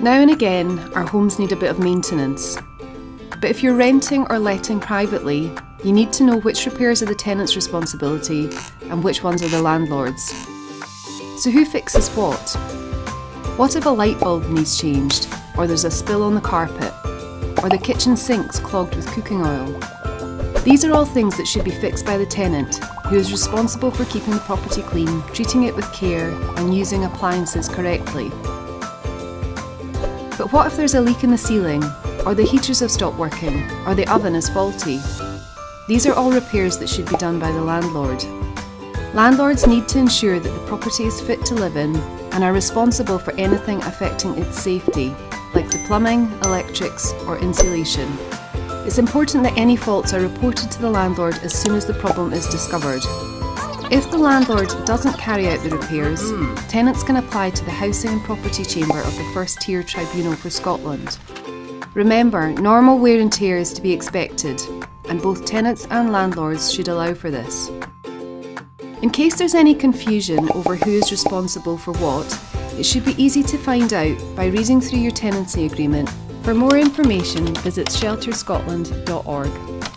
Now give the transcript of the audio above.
Now and again, our homes need a bit of maintenance. But if you're renting or letting privately, you need to know which repairs are the tenant's responsibility and which ones are the landlord's. So who fixes what? What if a light bulb needs changed, or there's a spill on the carpet, or the kitchen sink's clogged with cooking oil? These are all things that should be fixed by the tenant, who is responsible for keeping the property clean, treating it with care, and using appliances correctly. But what if there's a leak in the ceiling, or the heaters have stopped working, or the oven is faulty? These are all repairs that should be done by the landlord. Landlords need to ensure that the property is fit to live in and are responsible for anything affecting its safety, like the plumbing, electrics, or insulation. It's important that any faults are reported to the landlord as soon as the problem is discovered. If the landlord doesn't carry out the repairs, tenants can apply to the Housing and Property Chamber of the First Tier Tribunal for Scotland. Remember, normal wear and tear is to be expected, and both tenants and landlords should allow for this. In case there's any confusion over who is responsible for what, it should be easy to find out by reading through your tenancy agreement. For more information, visit shelterscotland.org.